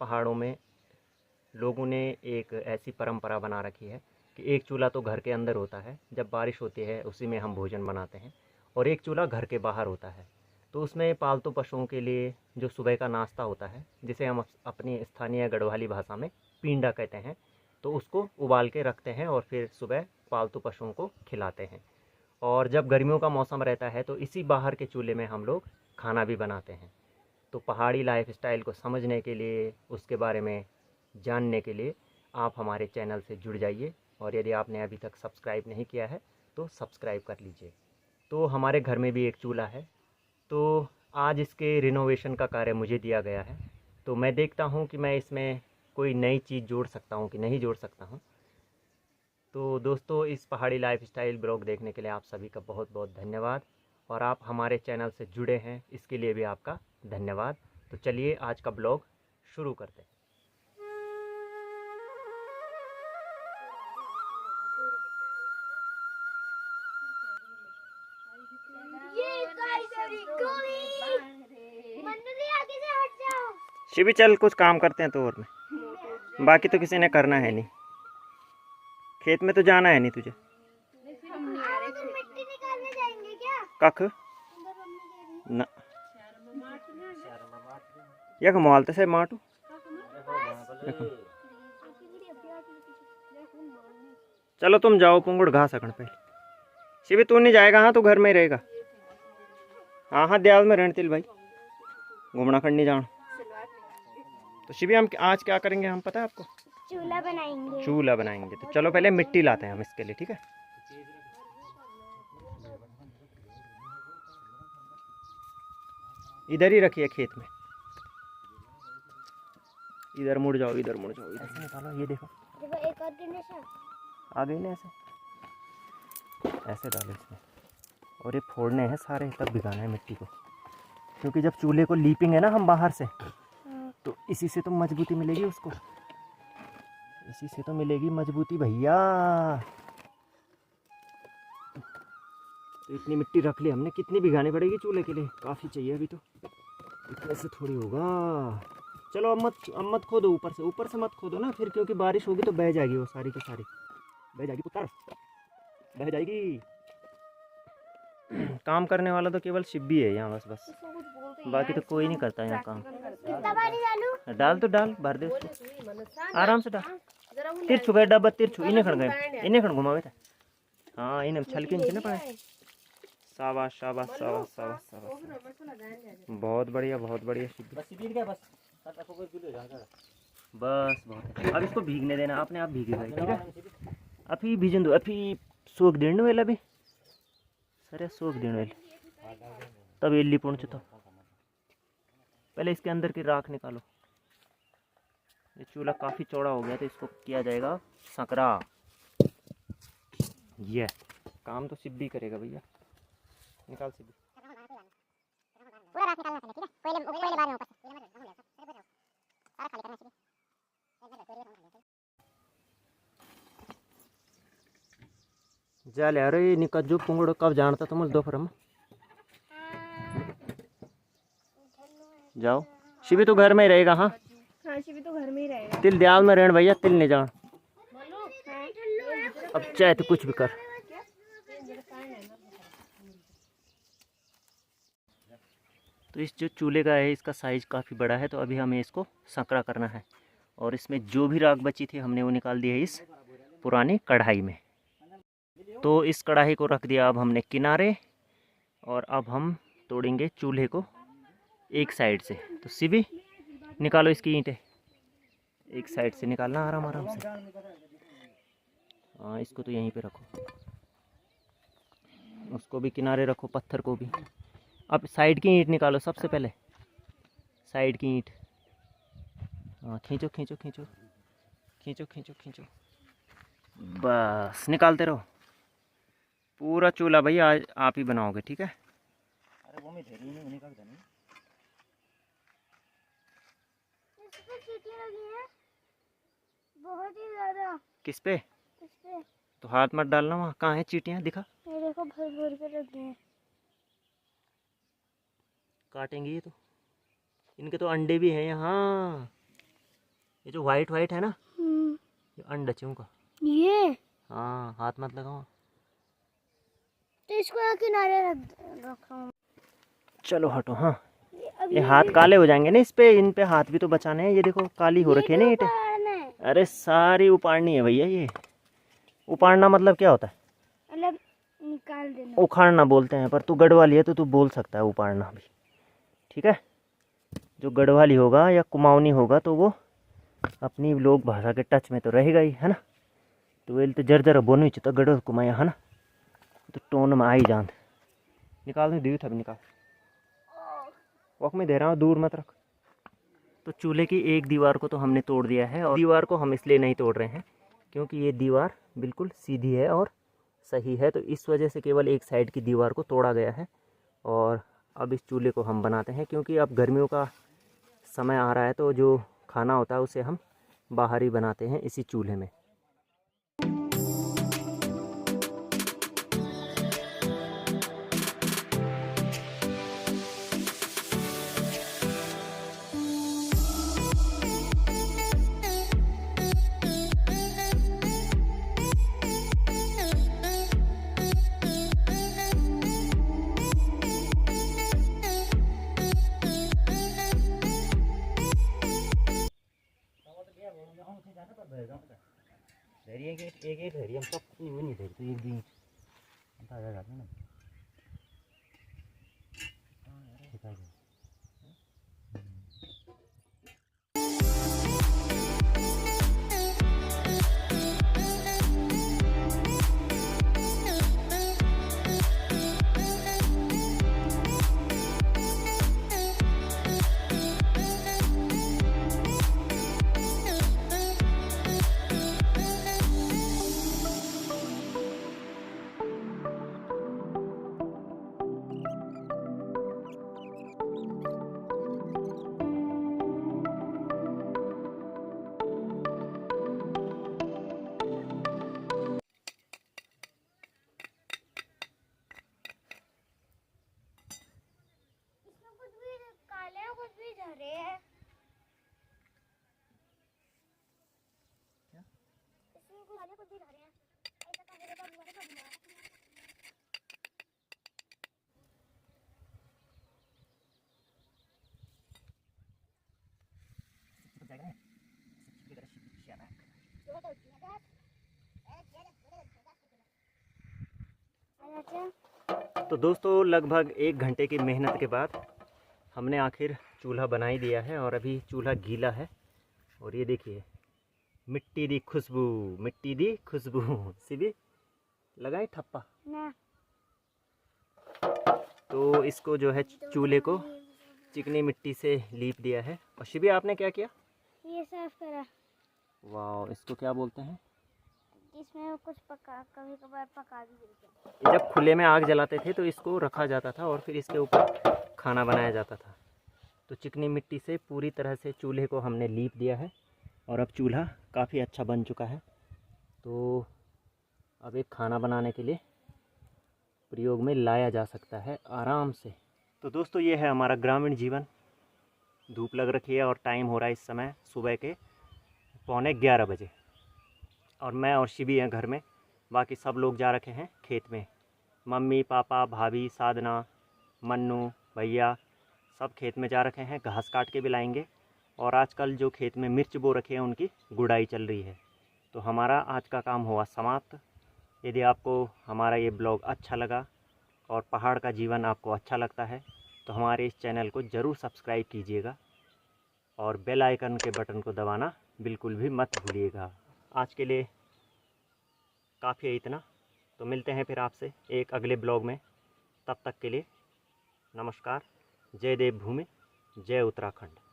पहाड़ों में लोगों ने एक ऐसी परंपरा बना रखी है कि एक चूल्हा तो घर के अंदर होता है, जब बारिश होती है उसी में हम भोजन बनाते हैं, और एक चूल्हा घर के बाहर होता है। तो उसमें पालतू पशुओं के लिए जो सुबह का नाश्ता होता है, जिसे हम अपनी स्थानीय गढ़वाली भाषा में पींडा कहते हैं, तो उसको उबाल के रखते हैं और फिर सुबह पालतू पशुओं को खिलाते हैं। और जब गर्मियों का मौसम रहता है तो इसी बाहर के चूल्हे में हम लोग खाना भी बनाते हैं। तो पहाड़ी लाइफस्टाइल को समझने के लिए, उसके बारे में जानने के लिए आप हमारे चैनल से जुड़ जाइए, और यदि आपने अभी तक सब्सक्राइब नहीं किया है तो सब्सक्राइब कर लीजिए। तो हमारे घर में भी एक चूल्हा है, तो आज इसके रिनोवेशन का कार्य मुझे दिया गया है। तो मैं देखता हूँ कि मैं इसमें कोई नई चीज़ जोड़ सकता हूँ कि नहीं जोड़ सकता हूँ। तो दोस्तों, इस पहाड़ी लाइफस्टाइल ब्लॉग देखने के लिए आप सभी का बहुत बहुत धन्यवाद, और आप हमारे चैनल से जुड़े हैं इसके लिए भी आपका धन्यवाद। तो चलिए आज का ब्लॉग शुरू करते हैं। शिवी चल, कुछ काम करते हैं तो और में, बाकी तो किसी ने करना है नहीं। खेत में तो जाना है नहीं तुझे। मिट्टी निकालने जाएंगे क्या? कख ना यख मोलते से माटू। चलो तुम जाओ, पुंगुड़ घास सकण पे। शिवी तू नहीं जाएगा? हाँ, तू घर में ही रहेगा। हाँ हाँ, दयाल में रणतिल भाई, घूमना खंड नहीं जाना। तो शिवी हम आज क्या करेंगे, हम पता है आपको? चूल्हा बनाएंगे। चूल्हा बनाएंगे। तो चलो पहले मिट्टी लाते हैं हम इसके लिए, ठीक है? इधर ही रखिए खेत में। इधर मुड़ जाओ, इधर मुड़ जाओ, इधर से निकालो। ये देखो, देखो एक और गणेशा आ गई ना। ऐसे डालो इसमें, और ये फोड़ने हैं सारे, तब भिगाना है मिट्टी को, क्योंकि जब चूल्हे को लीपेंगे ना हम बाहर से, तो इसी से तो मजबूती मिलेगी उसको, इसी से तो मिलेगी मजबूती भैया। तो इतनी मिट्टी रख ली हमने। कितनी भिगानी पड़ेगी चूल्हे के लिए? काफ़ी चाहिए अभी तो, इतने से थोड़ी होगा। चलो अब मत खोदो, ऊपर से मत खोदो ना फिर, क्योंकि बारिश होगी तो बह जाएगी, वो सारी की सारी बह जाएगी पुत्र, बह जाएगी। काम करने वाला तो केवल शिब्बी है यहाँ, बस बाकी तो कोई नहीं करता यहाँ काम। कितना पानी डालूं? डाल तो डाल, भर दे उसको, आराम से डाल। तिरछू गए डब्बा, तिरछू इन्हें खड़ गए, इन्हें खड़ घुमावे था। हाँ, इन्हें छलके नीचे ना पाए। शाबाश शाबाश शाबाश शाबाश शाबाश, बहुत बढ़िया बहुत बढ़िया शिब्बी। बस बहुत है। अब इसको भीगने देना, अपने आप भीगेगा, ठीक है? अभी भीजन दो, अभी सोख देने वाला भी सर, सोख देने वाले तब एली पहुँच। तो पहले इसके अंदर की राख निकालो। ये चूल्हा काफ़ी चौड़ा हो गया, तो इसको किया जाएगा संकरा। ये काम तो सिब्बी करेगा भैया। निकाल सिब्बी। पूरा राख निकालना है, ठीक है? पहले बार में ऊपर सारा खाली करना चाहिए। जा अरे निकल जो पुंगड़ कब जानता तुम दोपहर में। जाओ, शिवी तो घर में ही रहेगा। हाँ हाँ, शिवी तो घर में ही रहेगा। तिल दयाल में रहन भैया, तिल नहीं जान। अब चाहे तो कुछ भी कर। तो इस जो चूल्हे का है, इसका साइज़ काफ़ी बड़ा है, तो अभी हमें इसको संकरा करना है, और इसमें जो भी राख बची थी हमने वो निकाल दी है इस पुरानी कढ़ाई में। तो इस कढ़ाई को रख दिया अब हमने किनारे, और अब हम तोड़ेंगे चूल्हे को एक साइड से। तो शिवी निकालो इसकी ईंटें, एक साइड से निकालना आराम आराम से। हाँ, इसको तो यहीं पे रखो, उसको भी किनारे रखो, पत्थर को भी। अब साइड की ईंट निकालो सबसे पहले, साइड की ईंट। हाँ, खींचो खींचो खींचो खींचो खींचो खींचो, बस निकालते रहो। पूरा चूल्हा भैया आज आप ही बनाओगे, ठीक है? अरे वो मैं धैर्य नहीं निकाल देना। इसमें चींटियां लगी हैं बहुत ही ज्यादा। किस पे? इस पे। तो हाथ मत डालना, वहाँ कहाँ है चींटियाँ? दिखा। ये देखो, भर भर के लगी हैं। काटेंगे ये तो, इनके तो अंडे भी हैं यहाँ। ये जो वाइट वाइट है ना, हम्म, ये अंडा का। ये हाँ, हाथ मत लगाओ। तो इसको यहाँ किनारे रखा हूँ। चलो हटो। हाँ, अब ये हाथ काले हो जाएंगे ना इस पे, इन पे हाथ भी तो बचाने हैं। ये देखो काली हो रखी है ना ईंटें। उखाड़ना है। अरे सारी उपाड़नी है भैया। ये उपाड़ना मतलब क्या होता है? मतलब निकाल देना। उखाड़ना बोलते हैं, पर तू गढ़वाली है तो तू बोल सकता है उपाड़ना भी। ठीक है, जो गढ़वाली होगा या कुमाऊनी होगा तो वो अपनी लोक भाषा के टच में तो रहेगा ही, है ना। तो वेल तो जर बोनी चाहिए गढ़ कुमाया, है ना। तो टोन में आई जान निकाल दी था, निकाल। वक्त में दे रहा हूँ, दूर मत रख। तो चूल्हे की एक दीवार को तो हमने तोड़ दिया है, और दीवार को हम इसलिए नहीं तोड़ रहे हैं क्योंकि ये दीवार बिल्कुल सीधी है और सही है। तो इस वजह से केवल एक साइड की दीवार को तोड़ा गया है। और अब इस चूल्हे को हम बनाते हैं, क्योंकि अब गर्मियों का समय आ रहा है, तो जो खाना होता है उसे हम बाहर ही बनाते हैं इसी चूल्हे में। तो दोस्तों लगभग 1 घंटे की मेहनत के बाद हमने आखिर चूल्हा बना ही दिया है, और अभी चूल्हा गीला है। और ये देखिए, मिट्टी दी खुशबू, मिट्टी दी खुशबू। सीबी लगाए ठप्पा ना। तो इसको जो है चूल्हे को चिकनी मिट्टी से लीप दिया है। और शिबी आपने क्या किया? ये साफ करा। वाह, इसको क्या बोलते हैं? इसमें कुछ पका, कभी कभार पका भी देते हैं। जब खुले में आग जलाते थे तो इसको रखा जाता था और फिर इसके ऊपर खाना बनाया जाता था। तो चिकनी मिट्टी से पूरी तरह से चूल्हे को हमने लीप दिया है, और अब चूल्हा काफ़ी अच्छा बन चुका है। तो अब एक खाना बनाने के लिए प्रयोग में लाया जा सकता है आराम से। तो दोस्तों ये है हमारा ग्रामीण जीवन। धूप लग रखी है और टाइम हो रहा है इस समय सुबह के 11:15 बजे, और मैं और शिबी हैं घर में। बाकी सब लोग जा रखे हैं खेत में। मम्मी, पापा, भाभी, साधना, मन्नू, भैया सब खेत में जा रखे हैं। घास काट के भी लाएंगे। और आजकल जो खेत में मिर्च बो रखे हैं उनकी गुड़ाई चल रही है। तो हमारा आज का काम हुआ समाप्त। यदि आपको हमारा ये ब्लॉग अच्छा लगा और पहाड़ का जीवन आपको अच्छा लगता है तो हमारे इस चैनल को ज़रूर सब्सक्राइब कीजिएगा, और बेल आइकन के बटन को दबाना बिल्कुल भी मत भूलिएगा। आज के लिए काफ़ी है इतना। तो मिलते हैं फिर आपसे एक अगले ब्लॉग में। तब तक के लिए नमस्कार। जय देवभूमि, जय उत्तराखंड।